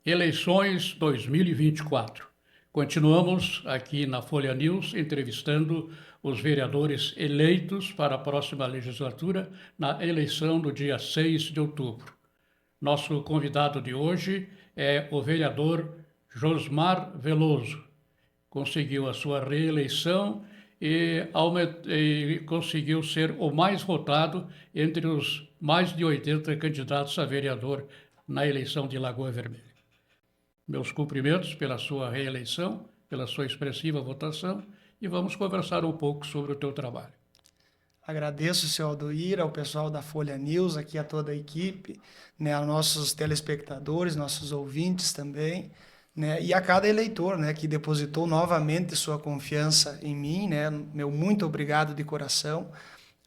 Eleições 2024. Continuamos aqui na Folha News entrevistando os vereadores eleitos para a próxima legislatura na eleição do dia 6 de outubro. Nosso convidado de hoje é o vereador Josmar Veloso. Conseguiu a sua reeleição e conseguiu ser o mais votado entre os mais de 80 candidatos a vereador na eleição de Lagoa Vermelha. Meus cumprimentos pela sua reeleição, pela sua expressiva votação, e vamos conversar um pouco sobre o teu trabalho. Agradeço, senhor Aldoir, ao pessoal da Folha News, aqui a toda a equipe, né, aos nossos telespectadores, nossos ouvintes também, né, e a cada eleitor, né, que depositou novamente sua confiança em mim, né, meu muito obrigado de coração.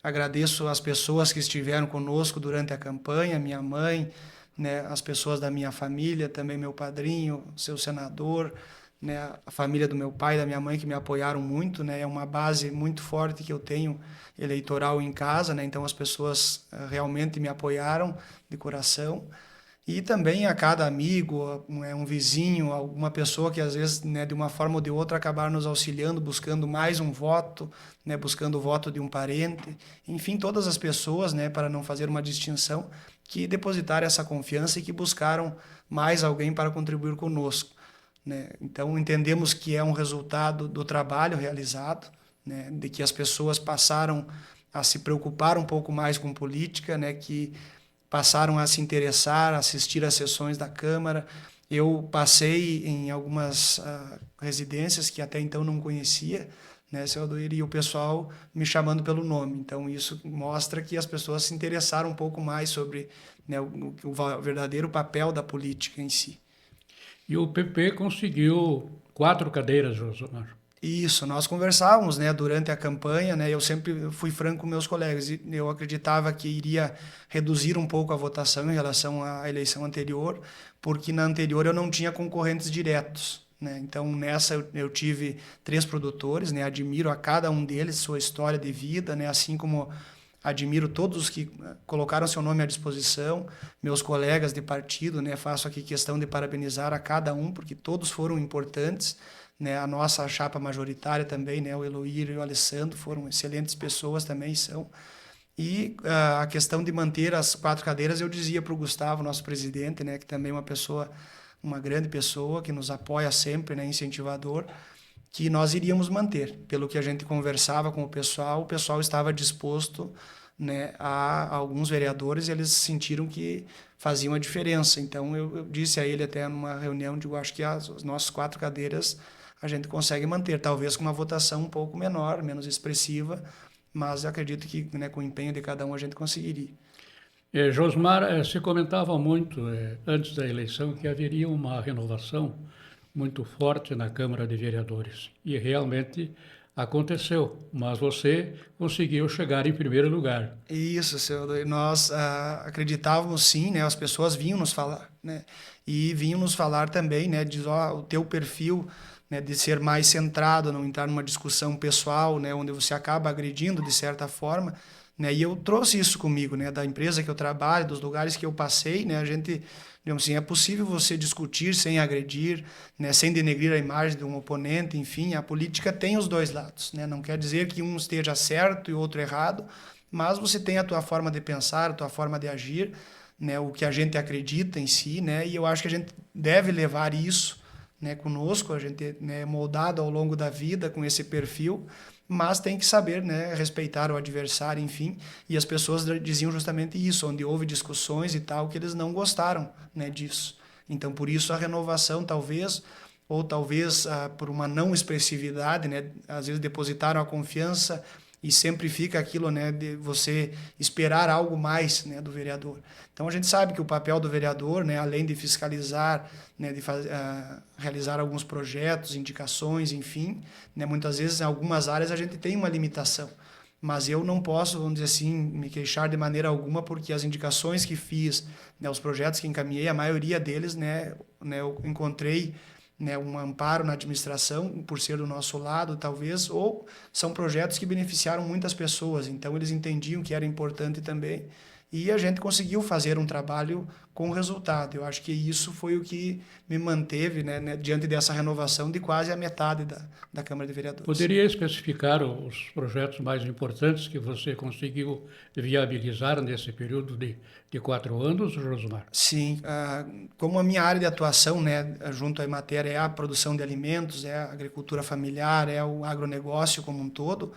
Agradeço as pessoas que estiveram conosco durante a campanha, minha mãe, né, as pessoas da minha família, também meu padrinho, seu senador, né, a família do meu pai e da minha mãe que me apoiaram muito, né, é uma base muito forte que eu tenho eleitoral em casa, né, então as pessoas realmente me apoiaram de coração. E também a cada amigo, um vizinho, alguma pessoa que às vezes, né, de uma forma ou de outra, acabaram nos auxiliando, buscando mais um voto, né, buscando o voto de um parente. Enfim, todas as pessoas, né, para não fazer uma distinção, que depositaram essa confiança e que buscaram mais alguém para contribuir conosco, né? Então, entendemos que é um resultado do trabalho realizado, né, de que as pessoas passaram a se preocupar um pouco mais com política, né, que passaram a se interessar, assistir às sessões da Câmara. Eu passei em algumas residências que até então não conhecia, né, seu Aldoir, e o pessoal me chamando pelo nome. Então, isso mostra que as pessoas se interessaram um pouco mais sobre, né, o verdadeiro papel da política em si. E o PP conseguiu 4 cadeiras, Josmar. Isso, nós conversávamos, né, durante a campanha, né, eu sempre fui franco com meus colegas, e eu acreditava que iria reduzir um pouco a votação em relação à eleição anterior, porque na anterior eu não tinha concorrentes diretos, né, então nessa eu tive 3 produtores, né, admiro a cada um deles, sua história de vida, né, assim como admiro todos os que colocaram seu nome à disposição, meus colegas de partido, né, faço aqui questão de parabenizar a cada um, porque todos foram importantes, né, a nossa chapa majoritária também, né, o Eloir e o Alessandro foram excelentes pessoas também, são. E a questão de manter as 4 cadeiras, eu dizia para o Gustavo, nosso presidente, né, que também é uma pessoa, uma grande pessoa, que nos apoia sempre, né, incentivador, que nós iríamos manter. Pelo que a gente conversava com o pessoal estava disposto, né, a alguns vereadores, eles sentiram que faziam a diferença. Então, eu disse a ele até numa reunião, digo, acho que as nossas 4 cadeiras a gente consegue manter, talvez com uma votação um pouco menor, menos expressiva, mas eu acredito que, né, com o empenho de cada um a gente conseguiria. Josmar, se comentava muito antes da eleição que haveria uma renovação muito forte na Câmara de Vereadores. E realmente aconteceu, mas você conseguiu chegar em primeiro lugar. Isso, seu Eloy. Nós acreditávamos sim, né? As pessoas vinham nos falar, né? E vinham nos falar também, né? Diz, ó, o teu perfil, né? De ser mais centrado, não entrar numa discussão pessoal, né? Onde você acaba agredindo de certa forma, né? E eu trouxe isso comigo, né? Da empresa que eu trabalho, dos lugares que eu passei, né? A gente, digamos assim, é possível você discutir sem agredir, né? Sem denegrir a imagem de um oponente, enfim, a política tem os dois lados, né? Não quer dizer que um esteja certo e o outro errado, mas você tem a tua forma de pensar, a tua forma de agir, né, o que a gente acredita em si, né, e eu acho que a gente deve levar isso, né, conosco, a gente, né, é moldado ao longo da vida com esse perfil, mas tem que saber, né, respeitar o adversário, enfim, e as pessoas diziam justamente isso, onde houve discussões e tal, que eles não gostaram, né, disso. Então, por isso a renovação, talvez, ou talvez por uma não expressividade, né, às vezes depositaram a confiança e sempre fica aquilo, né, de você esperar algo mais, né, do vereador. Então a gente sabe que o papel do vereador, né, além de fiscalizar, né, de realizar alguns projetos, indicações, enfim, né, muitas vezes em algumas áreas a gente tem uma limitação. Mas eu não posso, vamos dizer assim, me queixar de maneira alguma, porque as indicações que fiz, né, os projetos que encaminhei, a maioria deles, né, eu encontrei, né, um amparo na administração, por ser do nosso lado, talvez, ou são projetos que beneficiaram muitas pessoas, então eles entendiam que era importante também, e a gente conseguiu fazer um trabalho com resultado. Eu acho que isso foi o que me manteve, né, diante dessa renovação de quase a metade da Câmara de Vereadores. Poderia especificar os projetos mais importantes que você conseguiu viabilizar nesse período de 4 anos, Josmar? Sim, como a minha área de atuação, né, junto à Emater, é a produção de alimentos, é a agricultura familiar, é o agronegócio como um todo,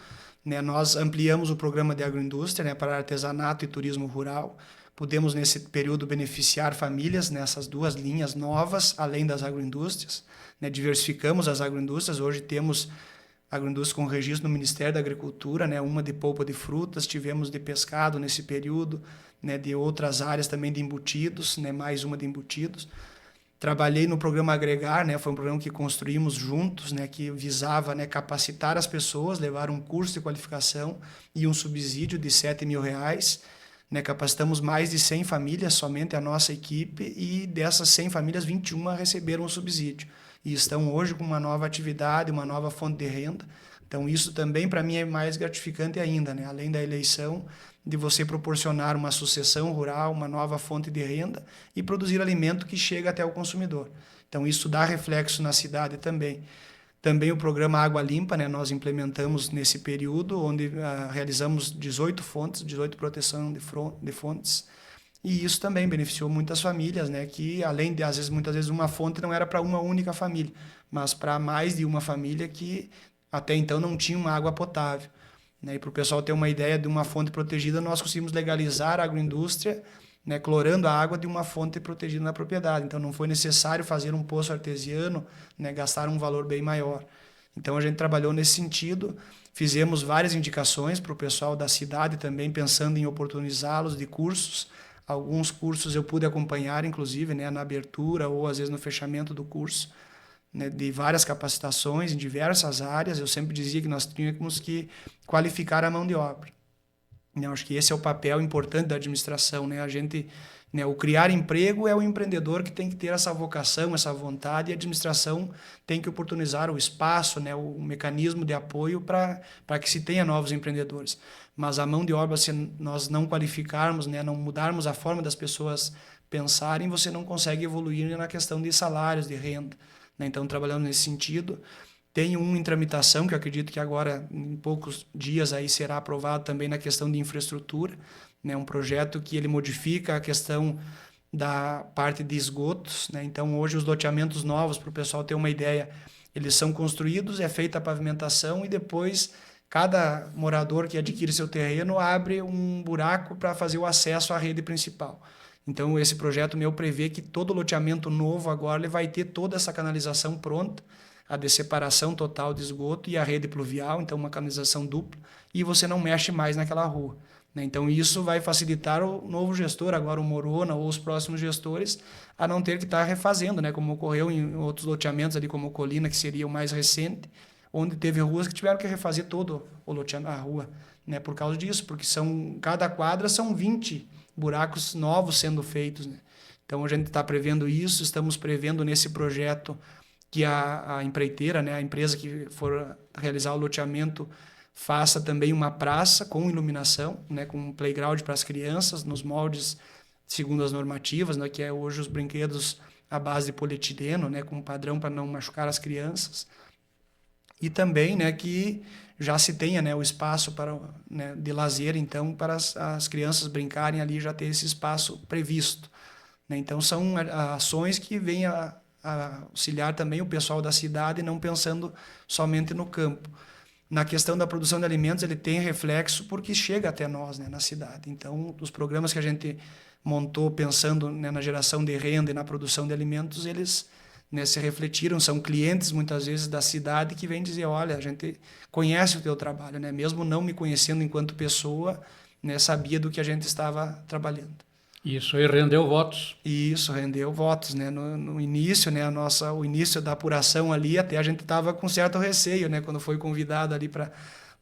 né, nós ampliamos o programa de agroindústria, né, para artesanato e turismo rural. Pudemos, nesse período, beneficiar famílias nessas 2 linhas novas, além das agroindústrias, né, diversificamos as agroindústrias. Hoje temos agroindústria com registro no Ministério da Agricultura, né, uma de polpa de frutas, tivemos de pescado nesse período, né, de outras áreas também de embutidos, né, mais uma de embutidos. Trabalhei no programa Agregar, né, foi um programa que construímos juntos, né, que visava, né, capacitar as pessoas, levar um curso de qualificação e um subsídio de R$7.000. Né, capacitamos mais de 100 famílias, somente a nossa equipe, e dessas 100 famílias, 21 receberam o subsídio. E estão hoje com uma nova atividade, uma nova fonte de renda. Então, isso também, para mim, é mais gratificante ainda, né? Além da eleição, de você proporcionar uma sucessão rural, uma nova fonte de renda e produzir alimento que chega até o consumidor. Então, isso dá reflexo na cidade também. Também o programa Água Limpa, né, nós implementamos nesse período, onde realizamos 18 fontes, 18 proteção de fontes, e isso também beneficiou muitas famílias, né, que além de, muitas vezes, uma fonte não era para uma única família, mas para mais de uma família que até então não tinha uma água potável. Né, e para o pessoal ter uma ideia de uma fonte protegida, nós conseguimos legalizar a agroindústria, né, clorando a água de uma fonte protegida na propriedade. Então, não foi necessário fazer um poço artesiano, né, gastar um valor bem maior. Então, a gente trabalhou nesse sentido, fizemos várias indicações para o pessoal da cidade também, pensando em oportunizá-los de cursos. Alguns cursos eu pude acompanhar, inclusive, né, na abertura ou às vezes no fechamento do curso, né, de várias capacitações em diversas áreas. Eu sempre dizia que nós tínhamos que qualificar a mão de obra. Eu acho que esse é o papel importante da administração, né? A gente, né, o criar emprego é o empreendedor que tem que ter essa vocação, essa vontade, e a administração tem que oportunizar o espaço, né, o mecanismo de apoio para que se tenha novos empreendedores. Mas a mão de obra, se nós não qualificarmos, né, não mudarmos a forma das pessoas pensarem, você não consegue evoluir na questão de salários, de renda, né? Então, trabalhando nesse sentido. Tem um em tramitação, que eu acredito que agora, em poucos dias, aí será aprovado também na questão de infraestrutura, né? Um projeto que ele modifica a questão da parte de esgotos, né? Então, hoje, os loteamentos novos, para o pessoal ter uma ideia, eles são construídos, é feita a pavimentação e depois cada morador que adquire seu terreno abre um buraco para fazer o acesso à rede principal. Então, esse projeto meu prevê que todo loteamento novo agora ele vai ter toda essa canalização pronta, a de separação total de esgoto e a rede pluvial, então uma canalização dupla, e você não mexe mais naquela rua. Né? Então isso vai facilitar o novo gestor, agora o Morona ou os próximos gestores, a não ter que estar refazendo, né? Como ocorreu em outros loteamentos ali, como Colina, que seria o mais recente, onde teve ruas que tiveram que refazer todo o loteamento, a rua, né? Por causa disso, porque cada quadra são 20 buracos novos sendo feitos. Né? Então a gente está prevendo isso, estamos prevendo nesse projeto que a empreiteira, né, a empresa que for realizar o loteamento, faça também uma praça com iluminação, né, com um playground para as crianças, nos moldes segundo as normativas, né, que é hoje os brinquedos à base de polietileno, né, com um padrão para não machucar as crianças. E também, né, que já se tenha, né, o espaço para, né, de lazer, então, para as crianças brincarem ali, já ter esse espaço previsto. Né? Então, são ações que vêm a auxiliar também o pessoal da cidade, não pensando somente no campo. Na questão da produção de alimentos, ele tem reflexo porque chega até nós, né, na cidade. Então, os programas que a gente montou pensando, né, na geração de renda e na produção de alimentos, eles, né, se refletiram, são clientes muitas vezes da cidade que vêm dizer, olha, a gente conhece o teu trabalho, né, mesmo não me conhecendo enquanto pessoa, né, sabia do que a gente estava trabalhando. Isso aí rendeu votos. Isso, rendeu votos, né? No início, né, o início da apuração ali, até a gente estava com certo receio, né? Quando foi convidado ali para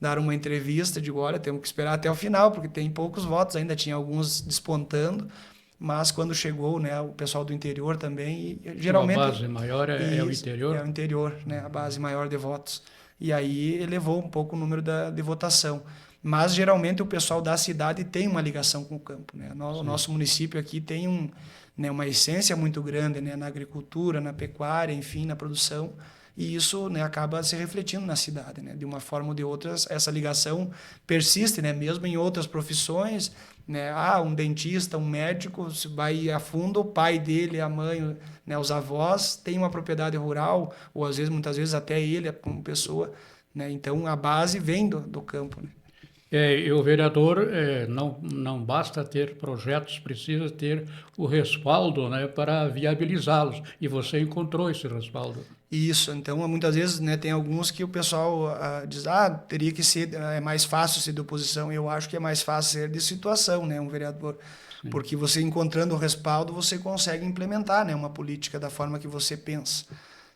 dar uma entrevista, digo, olha, temos que esperar até o final, porque tem poucos votos, ainda tinha alguns despontando, mas quando chegou, né, o pessoal do interior também, e geralmente... A base maior é o interior? É o interior, né? A base maior de votos. E aí elevou um pouco o número de votação. mas geralmente o pessoal da cidade tem uma ligação com o campo, né? O nosso município aqui tem né, uma essência muito grande, né, na agricultura, na pecuária, enfim, na produção, e isso, né, acaba se refletindo na cidade, né? De uma forma ou de outra, essa ligação persiste, né? Mesmo em outras profissões, né? Um dentista, um médico, vai a fundo, o pai dele, a mãe, né, os avós têm uma propriedade rural, ou às vezes, muitas vezes até ele como pessoa, né? Então a base vem do campo, né? E o vereador não basta ter projetos, precisa ter o respaldo, né, para viabilizá-los. E você encontrou esse respaldo. Isso, então muitas vezes, né, tem alguns que o pessoal diz, teria que ser, é mais fácil ser de oposição. Eu acho que é mais fácil ser de situação, né, um vereador. Sim. Porque você encontrando o respaldo, você consegue implementar, né, uma política da forma que você pensa.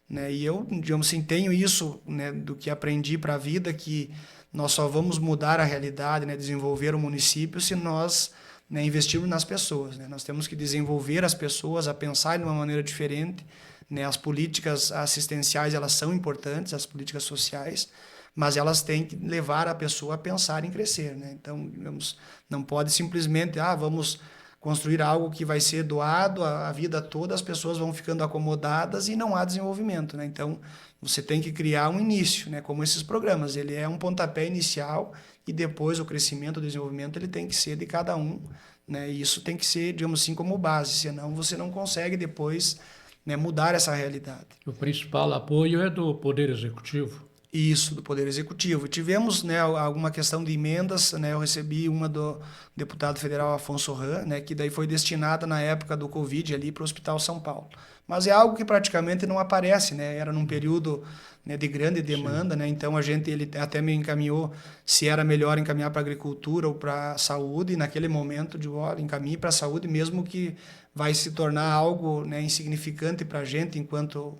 Né? E eu, digamos assim, tenho isso, né, do que aprendi para a vida, que nós só vamos mudar a realidade, né, desenvolver o município se nós, né, investirmos nas pessoas. Né? Nós temos que desenvolver as pessoas a pensar de uma maneira diferente. Né? As políticas assistenciais, elas são importantes, as políticas sociais, mas elas têm que levar a pessoa a pensar em crescer. Né? Então, digamos, não pode simplesmente, vamos construir algo que vai ser doado a vida toda, as pessoas vão ficando acomodadas e não há desenvolvimento. Né? Então, você tem que criar um início, né? Como esses programas. Ele é um pontapé inicial e depois o crescimento, o desenvolvimento, ele tem que ser de cada um. Né? E isso tem que ser, digamos assim, como base, senão você não consegue depois, né, mudar essa realidade. O principal apoio é do Poder Executivo. Isso, do Poder Executivo. Tivemos, né, alguma questão de emendas, né, eu recebi uma do deputado federal Afonso Ram, né, que daí foi destinada na época do Covid ali para o Hospital São Paulo. Mas é algo que praticamente não aparece, né, era num período, né, de grande demanda, né, então ele até me encaminhou se era melhor encaminhar para a agricultura ou para a saúde, e naquele momento de encaminhe para a saúde, mesmo que vai se tornar algo, né, insignificante para a gente enquanto,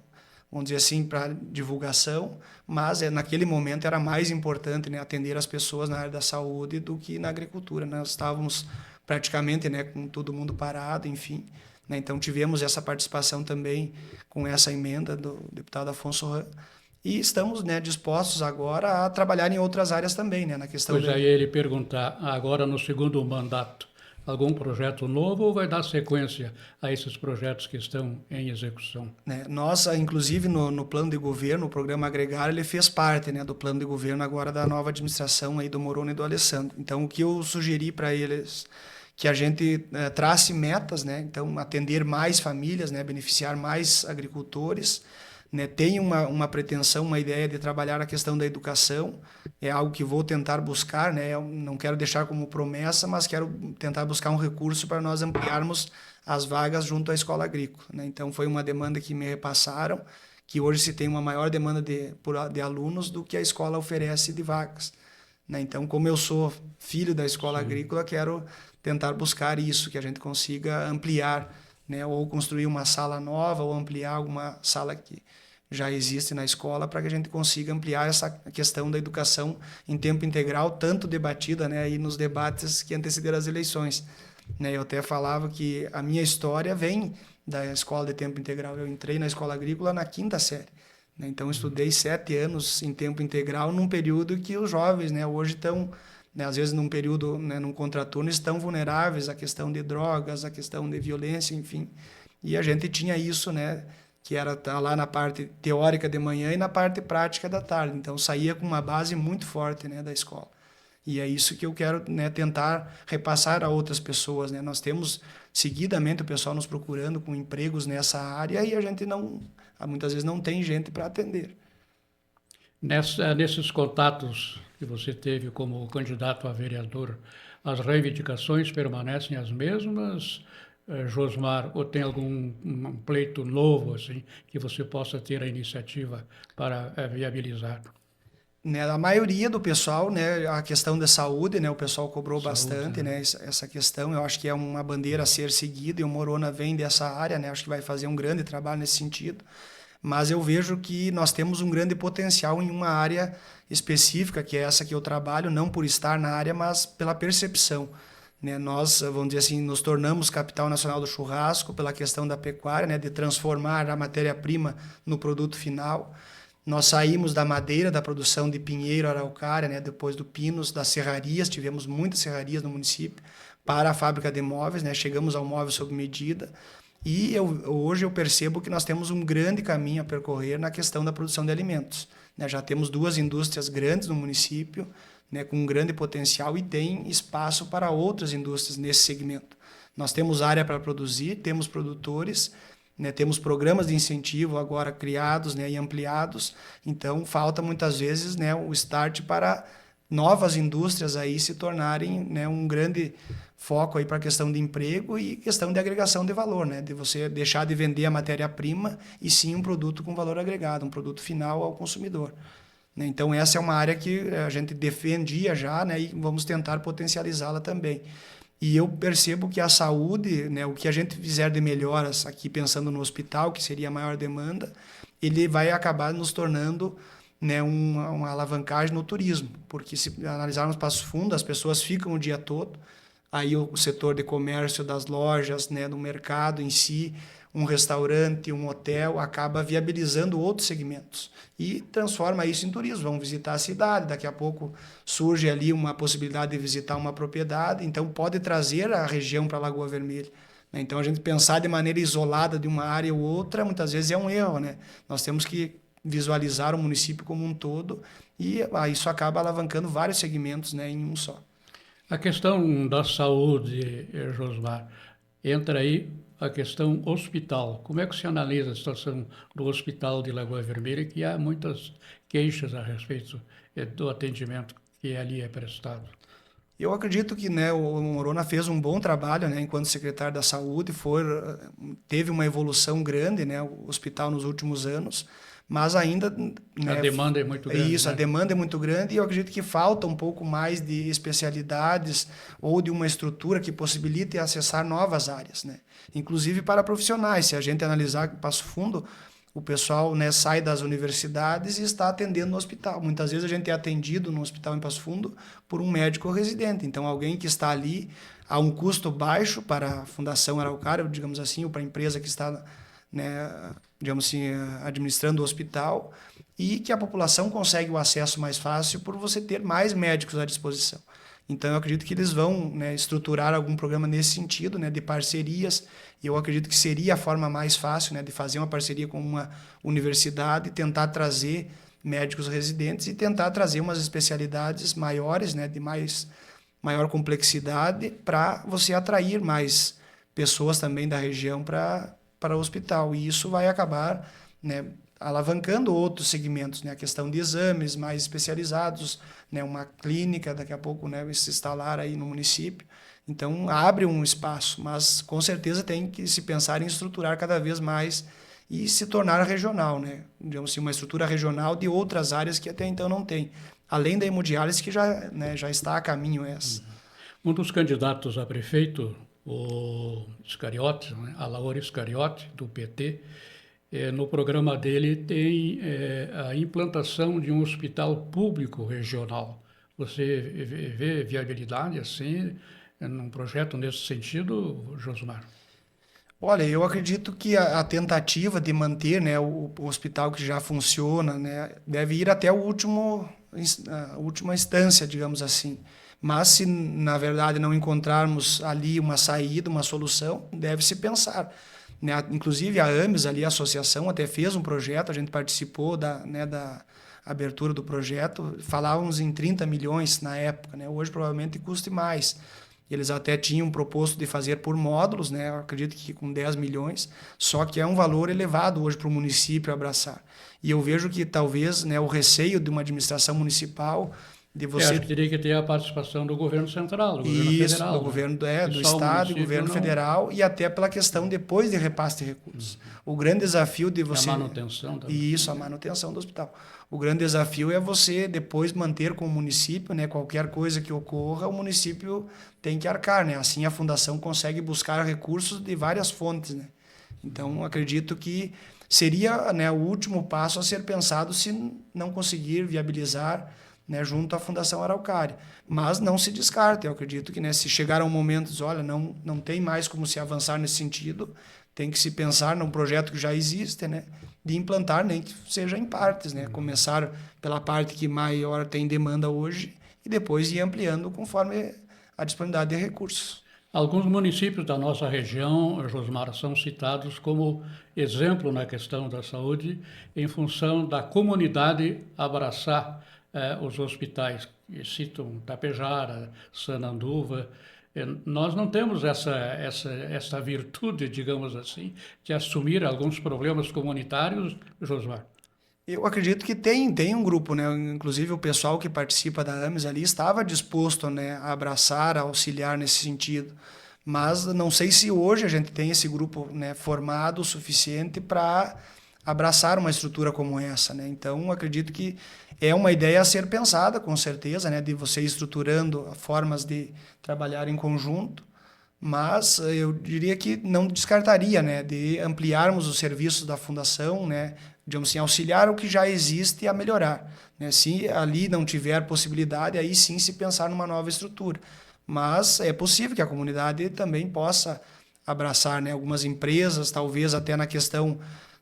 vamos dizer assim, para divulgação, mas naquele momento era mais importante, né, atender as pessoas na área da saúde do que na agricultura. Nós estávamos praticamente, né, com todo mundo parado, enfim. Né, então tivemos essa participação também com essa emenda do deputado Afonso Ram. E estamos, né, dispostos agora a trabalhar em outras áreas também, né, na questão... Pois aí ele perguntar, agora no segundo mandato, algum projeto novo ou vai dar sequência a esses projetos que estão em execução? Nós, inclusive, no plano de governo, o programa Agregar, ele fez parte, né, do plano de governo agora da nova administração aí do Moroni e do Alessandro. Então, o que eu sugeri para eles, que a gente trace metas, né, então atender mais famílias, né, beneficiar mais agricultores, né, tem uma pretensão, uma ideia de trabalhar a questão da educação, é algo que vou tentar buscar, né, eu não quero deixar como promessa, mas quero tentar buscar um recurso para nós ampliarmos as vagas junto à escola agrícola. Né? Então, foi uma demanda que me repassaram, que hoje se tem uma maior demanda de alunos do que a escola oferece de vagas. Né? Então, como eu sou filho da escola agrícola, quero tentar buscar isso, que a gente consiga ampliar, né? Ou construir uma sala nova, ou ampliar alguma sala que já existe na escola, para que a gente consiga ampliar essa questão da educação em tempo integral, tanto debatida, né, aí nos debates que antecederam as eleições. Né, eu até falava que a minha história vem da escola de tempo integral. Eu entrei na escola agrícola na 5ª série. Né, então, estudei 7 anos em tempo integral, num período que os jovens, né, hoje estão, né, às vezes num período, né, num contraturno, estão vulneráveis à questão de drogas, à questão de violência, enfim. E a gente tinha isso, né, que era lá na parte teórica de manhã e na parte prática da tarde. Então, saía com uma base muito forte, né, da escola. E é isso que eu quero, né, tentar repassar a outras pessoas. Né? Nós temos, seguidamente, o pessoal nos procurando com empregos nessa área e a gente muitas vezes não tem gente para atender. Nesses contatos que você teve como candidato a vereador, as reivindicações permanecem as mesmas, Josmar, ou tem algum pleito novo assim, que você possa ter a iniciativa para viabilizar? Né, a maioria do pessoal, né, a questão da saúde, né, o pessoal cobrou bastante, né, essa questão. Eu acho que é uma bandeira a ser seguida e o Morona vem dessa área, né, acho que vai fazer um grande trabalho nesse sentido. Mas eu vejo que nós temos um grande potencial em uma área específica, que é essa que eu trabalho, não por estar na área, mas pela percepção. Né? Nós, vamos dizer assim, nos tornamos capital nacional do churrasco pela questão da pecuária, né, de transformar a matéria-prima no produto final. Nós saímos da madeira, da produção de pinheiro, araucária, né, depois do pinos, das serrarias, tivemos muitas serrarias no município, para a fábrica de móveis, né, chegamos ao móvel sob medida. E hoje eu percebo que nós temos um grande caminho a percorrer na questão da produção de alimentos, né? Já temos 2 indústrias grandes no município, né, com um grande potencial, e tem espaço para outras indústrias nesse segmento. Nós temos área para produzir, temos produtores, né, temos programas de incentivo agora criados, né, e ampliados. Então falta muitas vezes, né, o start para novas indústrias aí se tornarem, né, um grande foco aí para a questão de emprego e questão de agregação de valor, né, de você deixar de vender a matéria-prima e sim um produto com valor agregado, um produto final ao consumidor. Então essa é uma área que a gente defendia já, né, e vamos tentar potencializá-la também. E eu percebo que a saúde, né, o que a gente fizer de melhoras aqui pensando no hospital, que seria a maior demanda, ele vai acabar nos tornando, né, uma alavancagem no turismo, porque se analisarmos Passo Fundo, as pessoas ficam o dia todo, aí o setor de comércio das lojas, né, do mercado em si, um restaurante, um hotel, acaba viabilizando outros segmentos e transforma isso em turismo. Vão visitar a cidade, daqui a pouco surge ali uma possibilidade de visitar uma propriedade, então pode trazer a região para a Lagoa Vermelha. Então a gente pensar de maneira isolada de uma área ou outra, muitas vezes é um erro, né? Nós temos que visualizar o município como um todo e isso acaba alavancando vários segmentos, né, em um só. A questão da saúde, Josmar, entra aí a questão hospital. Como é que se analisa a situação do Hospital de Lagoa Vermelha, que há muitas queixas a respeito do atendimento que ali é prestado? Eu acredito que, né, o Morona fez um bom trabalho, né, enquanto secretário da Saúde, teve uma evolução grande, né, o hospital nos últimos anos, mas ainda, né, a demanda é muito grande. Isso, né? A demanda é muito grande e eu acredito que falta um pouco mais de especialidades ou de uma estrutura que possibilite acessar novas áreas, né? Inclusive para profissionais. Se a gente analisar Passo Fundo, o pessoal, né, sai das universidades e está atendendo no hospital. Muitas vezes a gente é atendido no hospital em Passo Fundo por um médico residente. Então, alguém que está ali a um custo baixo para a Fundação Araucária, digamos assim, ou para a empresa que está, né, digamos assim, administrando o hospital, e que a população consegue o acesso mais fácil por você ter mais médicos à disposição. Então, eu acredito que eles vão, né, estruturar algum programa nesse sentido, né, de parcerias, e eu acredito que seria a forma mais fácil, né, de fazer uma parceria com uma universidade, tentar trazer médicos residentes e tentar trazer umas especialidades maiores, né, de maior complexidade, para você atrair mais pessoas também da região para o hospital. E isso vai acabar, né, alavancando outros segmentos, né, a questão de exames mais especializados, né, uma clínica daqui a pouco, né, se instalar aí no município. Então abre um espaço, mas com certeza tem que se pensar em estruturar cada vez mais e se tornar regional, né, digamos assim, uma estrutura regional de outras áreas que até então não tem, além da hemodiálise que já, né, já está a caminho essa. Um dos candidatos a prefeito, o Iscariote, né, Alaor Iscariote, do PT, no programa dele tem a implantação de um hospital público regional. Você vê viabilidade assim, num projeto nesse sentido, Josmar? Olha, eu acredito que a tentativa de manter, né, o hospital que já funciona, né, deve ir até a última instância, digamos assim. Mas se, na verdade, não encontrarmos ali uma saída, uma solução, deve-se pensar. Né? Inclusive, a AMES, ali, a associação, até fez um projeto, a gente participou da abertura do projeto, falávamos em 30 milhões na época, né? Hoje provavelmente custe mais. Eles até tinham proposto de fazer por módulos, né? Eu acredito que com 10 milhões, só que é um valor elevado hoje para o município abraçar. E eu vejo que talvez, né, o receio de uma administração municipal de você... acho que teria que ter a participação do governo central, do governo federal. Do governo do Estado, do governo federal, e até pela questão depois de repasse de recursos. O grande desafio de você... A manutenção também. Isso, a manutenção do hospital. O grande desafio é você depois manter com o município, né, qualquer coisa que ocorra, o município tem que arcar, né? Assim a fundação consegue buscar recursos de várias fontes, né? Então, acredito que seria, né, o último passo a ser pensado se não conseguir viabilizar, né, junto à Fundação Araucária. Mas não se descarta, eu acredito que, né, se chegar a um momento, olha, não tem mais como se avançar nesse sentido, tem que se pensar num projeto que já existe, né, de implantar, nem que seja em partes, né, começar pela parte que maior tem demanda hoje e depois ir ampliando conforme a disponibilidade de recursos. Alguns municípios da nossa região, Josmar, são citados como exemplo na questão da saúde, em função da comunidade abraçar os hospitais. E citam Tapejara, Sananduva. Nós não temos essa virtude, digamos assim, de assumir alguns problemas comunitários, Josmar. Eu acredito que tem um grupo, né? Inclusive o pessoal que participa da AMES ali estava disposto, né, a abraçar, a auxiliar nesse sentido. Mas não sei se hoje a gente tem esse grupo, né, formado o suficiente para abraçar uma estrutura como essa, né? Então acredito que é uma ideia a ser pensada, com certeza, né, de você estruturando formas de trabalhar em conjunto. Mas eu diria que não descartaria, né, de ampliarmos os serviços da fundação, né, digamos assim, auxiliar o que já existe a melhorar, né? Se ali não tiver possibilidade, aí sim se pensar numa nova estrutura. Mas é possível que a comunidade também possa abraçar, né, algumas empresas, talvez até na questão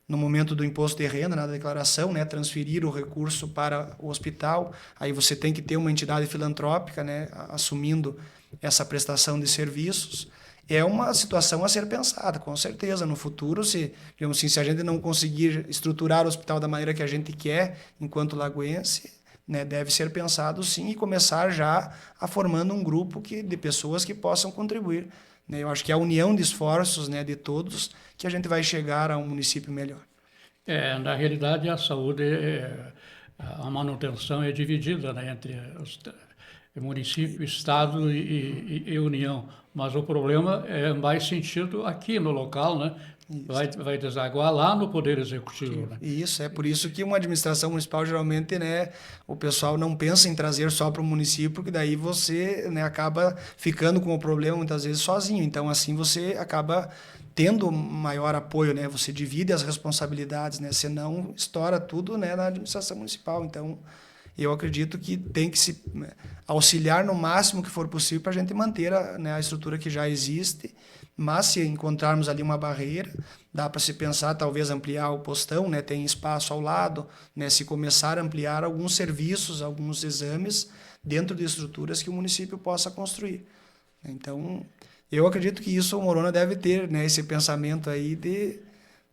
no momento do imposto de renda, na declaração, né, transferir o recurso para o hospital. Aí você tem que ter uma entidade filantrópica, né, assumindo essa prestação de serviços. É uma situação a ser pensada, com certeza. No futuro, digamos assim, se a gente não conseguir estruturar o hospital da maneira que a gente quer, enquanto lagoense, né, deve ser pensado sim e começar já a formando um grupo de pessoas que possam contribuir, né? Eu acho que é a união de esforços, né, de todos que a gente vai chegar a um município melhor. Na realidade, a saúde, a manutenção é dividida, né, entre os município, estado e União, mas o problema é mais sentido aqui no local, né? Vai desaguar lá no Poder Executivo, né? Isso, é por isso que uma administração municipal geralmente, né, o pessoal não pensa em trazer só para o município, porque daí você, né, acaba ficando com o problema muitas vezes sozinho. Então assim você acaba tendo maior apoio, né? Você divide as responsabilidades, né? Senão estoura tudo, né, na administração municipal. Então eu acredito que tem que se auxiliar no máximo que for possível para a gente manter né, a estrutura que já existe, mas se encontrarmos ali uma barreira, dá para se pensar talvez ampliar o postão, né, tem espaço ao lado, né, se começar a ampliar alguns serviços, alguns exames dentro de estruturas que o município possa construir. Então, eu acredito que isso o Morona deve ter, né, esse pensamento aí de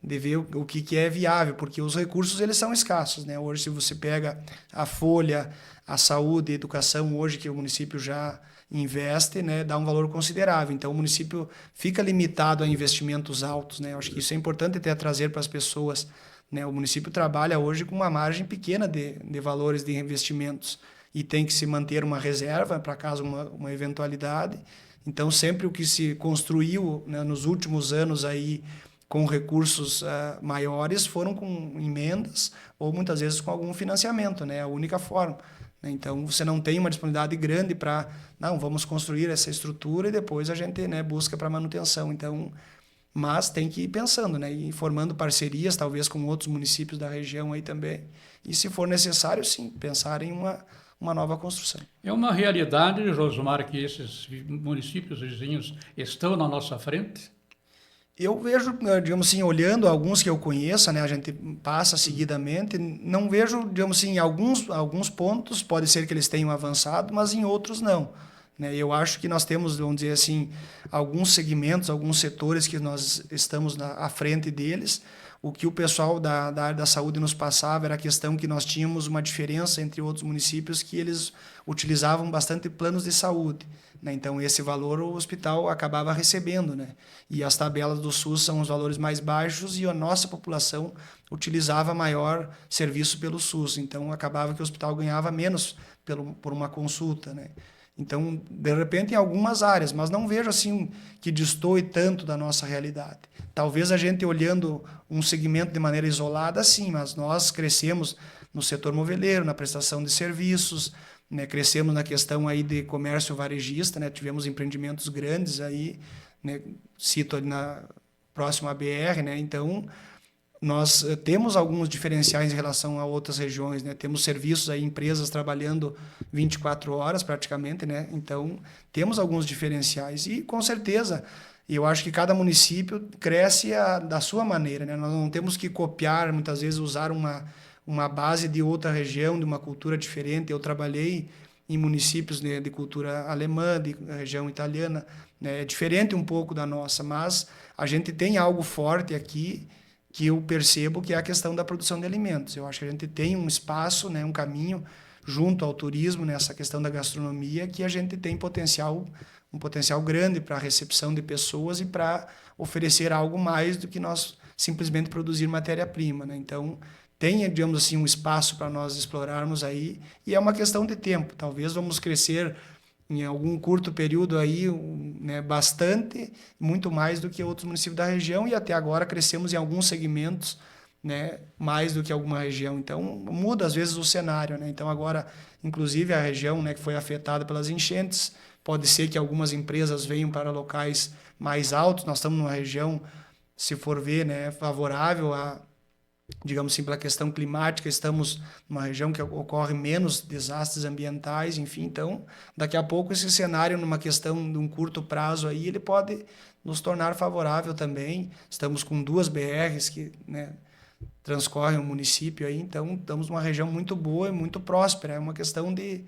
ver o que é viável, porque os recursos eles são escassos, né? Hoje, se você pega a folha, a saúde, a educação, hoje que o município já investe, né, dá um valor considerável. Então, o município fica limitado a investimentos altos, né? Eu acho que isso é importante até trazer para as pessoas, né? O município trabalha hoje com uma margem pequena de valores de investimentos e tem que se manter uma reserva para caso uma eventualidade. Então, sempre o que se construiu, né, nos últimos anos aí com recursos maiores foram com emendas ou muitas vezes com algum financiamento, né? É a única forma. Né? Então, você não tem uma disponibilidade grande para, não, vamos construir essa estrutura e depois a gente, né, busca para manutenção. Então, mas tem que ir pensando, né, e formando parcerias, talvez com outros municípios da região aí também. E se for necessário, sim, pensar em uma nova construção. É uma realidade, Josmar, que esses municípios vizinhos estão na nossa frente? Eu vejo, digamos assim, olhando alguns que eu conheço, né, a gente passa seguidamente, não vejo, digamos assim, em alguns pontos, pode ser que eles tenham avançado, mas em outros não. Né? Eu acho que nós temos, vamos dizer assim, alguns segmentos, alguns setores que nós estamos à frente deles. O que o pessoal da área da saúde nos passava era a questão que nós tínhamos uma diferença entre outros municípios que eles utilizavam bastante planos de saúde. Né? Então, esse valor o hospital acabava recebendo. Né? E as tabelas do SUS são os valores mais baixos e a nossa população utilizava maior serviço pelo SUS. Então, acabava que o hospital ganhava menos por uma consulta. Né? Então, de repente, em algumas áreas, mas não vejo assim que destoe tanto da nossa realidade. Talvez a gente olhando um segmento de maneira isolada, sim, mas nós crescemos no setor moveleiro, na prestação de serviços, né? Crescemos na questão aí de comércio varejista, né? Tivemos empreendimentos grandes aí, né? Cito ali próximo à BR, né? Então, nós temos alguns diferenciais em relação a outras regiões, né? Temos serviços aí, empresas trabalhando 24 horas praticamente, né? Então, temos alguns diferenciais e, com certeza, eu acho que cada município cresce da sua maneira, né? Nós não temos que copiar, muitas vezes, usar uma base de outra região, de uma cultura diferente. Eu trabalhei em municípios, né, de cultura alemã, de região italiana, né? É diferente um pouco da nossa, mas a gente tem algo forte aqui que eu percebo que é a questão da produção de alimentos. Eu acho que a gente tem um espaço, né, um caminho junto ao turismo, nessa questão da gastronomia, que a gente tem um potencial grande para a recepção de pessoas e para oferecer algo mais do que nós simplesmente produzir matéria-prima, né? Então, tem, digamos assim, um espaço para nós explorarmos aí, e é uma questão de tempo. Talvez vamos crescer em algum curto período aí, né, bastante, muito mais do que outros municípios da região, e até agora crescemos em alguns segmentos, né, mais do que alguma região. Então, muda às vezes o cenário, né? Então, agora, inclusive a região, né, que foi afetada pelas enchentes, pode ser que algumas empresas venham para locais mais altos. Nós estamos numa região, se for ver, né, favorável a, digamos assim, pela questão climática, estamos numa região que ocorre menos desastres ambientais, enfim. Então, daqui a pouco esse cenário, numa questão de um curto prazo aí, ele pode nos tornar favorável também. Estamos com 2 BRs que, né, transcorrem o município aí, então estamos numa região muito boa e muito próspera. É uma questão de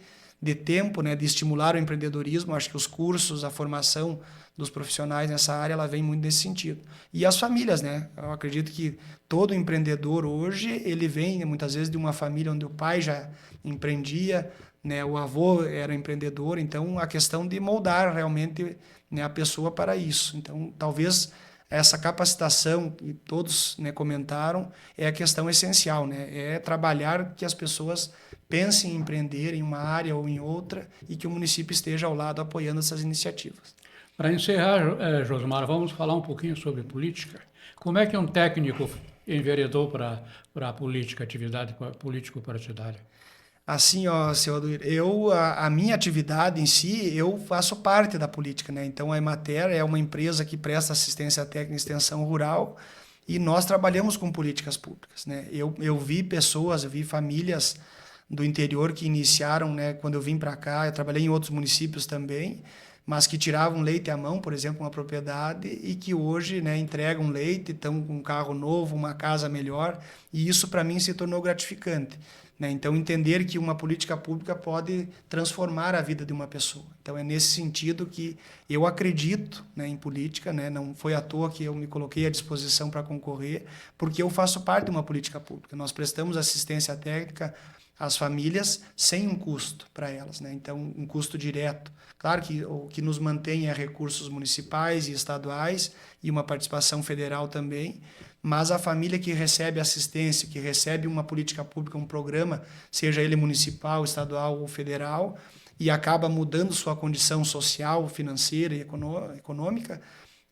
tempo, né, de estimular o empreendedorismo. Acho que os cursos, a formação dos profissionais nessa área, ela vem muito nesse sentido. E as famílias, né? Eu acredito que todo empreendedor hoje, ele vem muitas vezes de uma família onde o pai já empreendia, né, o avô era empreendedor, então a questão de moldar realmente, né, a pessoa para isso. Então, talvez essa capacitação que todos, né, comentaram é a questão essencial, né? É trabalhar que as pessoas pensem em empreender em uma área ou em outra e que o município esteja ao lado apoiando essas iniciativas. Para encerrar, Josmar, vamos falar um pouquinho sobre política. Como é que um técnico enveredou para a política, atividade político-partidária? Assim, ó, seu Aduir, a minha atividade em si, eu faço parte da política, né? Então, a Emater é uma empresa que presta assistência técnica e extensão rural e nós trabalhamos com políticas públicas, né? Eu vi pessoas, eu vi famílias do interior que iniciaram, né? Quando eu vim para cá, eu trabalhei em outros municípios também, mas que tiravam leite à mão, por exemplo, uma propriedade, e que hoje, né, entregam leite, estão com um carro novo, uma casa melhor, e isso para mim se tornou gratificante, né? Então, entender que uma política pública pode transformar a vida de uma pessoa. Então, é nesse sentido que eu acredito, né, em política, né? Não foi à toa que eu me coloquei à disposição para concorrer, porque eu faço parte de uma política pública. Nós prestamos assistência técnica às famílias sem um custo para elas, né? Então, um custo direto. Claro que o que nos mantém é recursos municipais e estaduais e uma participação federal também, mas a família que recebe assistência, que recebe uma política pública, um programa, seja ele municipal, estadual ou federal, e acaba mudando sua condição social, financeira e econômica,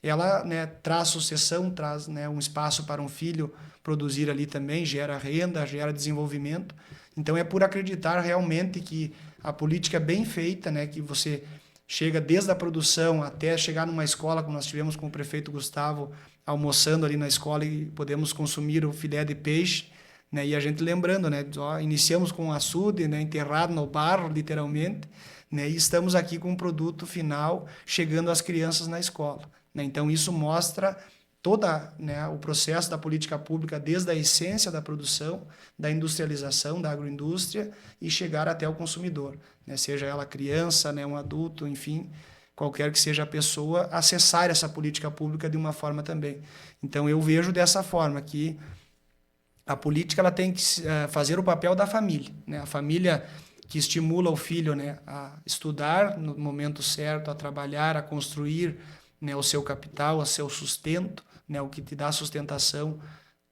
ela, né, traz sucessão, traz, né, um espaço para um filho produzir ali também, gera renda, gera desenvolvimento. Então, é por acreditar realmente que a política é bem feita, né, que você chega desde a produção até chegar numa escola, como nós tivemos com o prefeito Gustavo, almoçando ali na escola e podemos consumir o filé de peixe, né? E a gente lembrando, né? Ó, iniciamos com o açude, né? Enterrado no barro, literalmente, né? E estamos aqui com um produto final chegando às crianças na escola, né? Então, isso mostra toda, né, o processo da política pública, desde a essência da produção, da industrialização, da agroindústria e chegar até o consumidor, né? Seja ela criança, né, um adulto, enfim, qualquer que seja a pessoa, acessar essa política pública de uma forma também. Então, eu vejo dessa forma que a política ela tem que fazer o papel da família, né? A família que estimula o filho, né, a estudar no momento certo, a trabalhar, a construir, né, o seu capital, o seu sustento, né, o que te dá sustentação,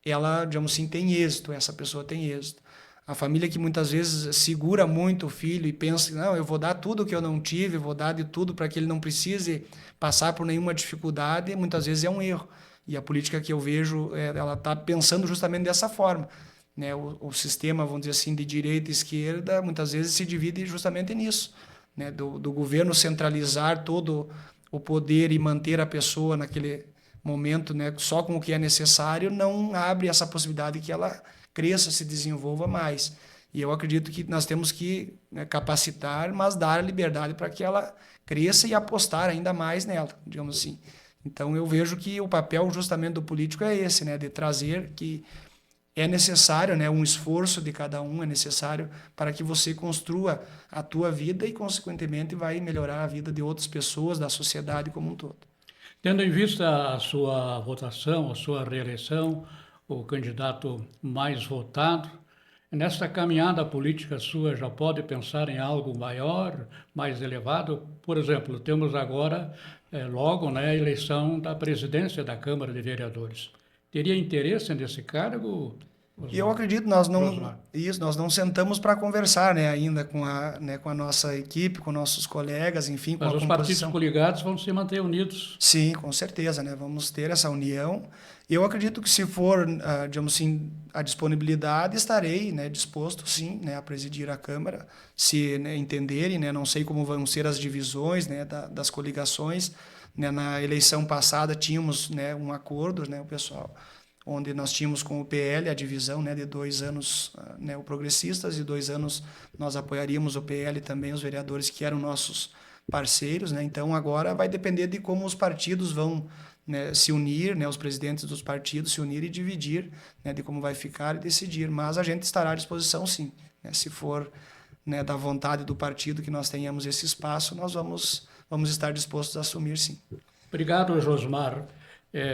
ela, digamos assim, tem êxito, essa pessoa tem êxito. A família que muitas vezes segura muito o filho e pensa, não, eu vou dar tudo que eu não tive, vou dar de tudo para que ele não precise passar por nenhuma dificuldade, muitas vezes é um erro. E a política que eu vejo, ela está pensando justamente dessa forma, né? O sistema, vamos dizer assim, de direita e esquerda, muitas vezes se divide justamente nisso, né? Do governo centralizar todo o poder e manter a pessoa momento, né, só com o que é necessário, não abre essa possibilidade que ela cresça, se desenvolva mais. E eu acredito que nós temos que, né, capacitar, mas dar a liberdade para que ela cresça e apostar ainda mais nela, digamos assim. Então eu vejo que o papel justamente do político é esse, né, de trazer que é necessário, né, um esforço de cada um, é necessário para que você construa a tua vida e, consequentemente, vai melhorar a vida de outras pessoas, da sociedade como um todo. Tendo em vista a sua votação, a sua reeleição, o candidato mais votado, nesta caminhada política sua já pode pensar em algo maior, mais elevado? Por exemplo, temos agora, logo, né, a eleição da presidência da Câmara de Vereadores. Teria interesse nesse cargo, E eu Osmar? acredito, nós não sentamos para conversar, né, ainda com a nossa equipe, com nossos colegas, enfim, com Mas a os partidos composição. coligados vão se manter unidos. Sim, com certeza, né? Vamos ter essa união. Eu acredito que se for, digamos assim, a disponibilidade, estarei, né, disposto, sim, né, a presidir a Câmara, se, né, entenderem, né? Não sei como vão ser as divisões, né, das coligações, né? Na eleição passada tínhamos, né, um acordo, né, o pessoal, onde nós tínhamos com o PL a divisão, né, de 2 anos, né, o Progressistas, e 2 anos nós apoiaríamos o PL também, os vereadores que eram nossos parceiros, né? Então agora vai depender de como os partidos vão, né, se unir, né, os presidentes dos partidos se unir e dividir, né, de como vai ficar e decidir. Mas a gente estará à disposição, sim, né? Se for, né, da vontade do partido que nós tenhamos esse espaço, nós vamos estar dispostos a assumir, sim. Obrigado, Josmar,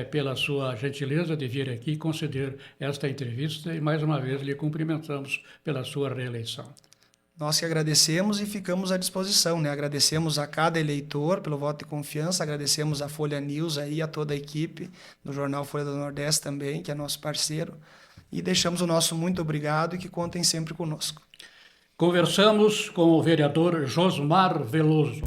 pela sua gentileza de vir aqui conceder esta entrevista e, mais uma vez, lhe cumprimentamos pela sua reeleição. Nós que agradecemos e ficamos à disposição, né? Agradecemos a cada eleitor pelo voto de confiança, agradecemos a Folha News aí, a toda a equipe do jornal Folha do Nordeste também, que é nosso parceiro, e deixamos o nosso muito obrigado e que contem sempre conosco. Conversamos com o vereador Josmar Veloso.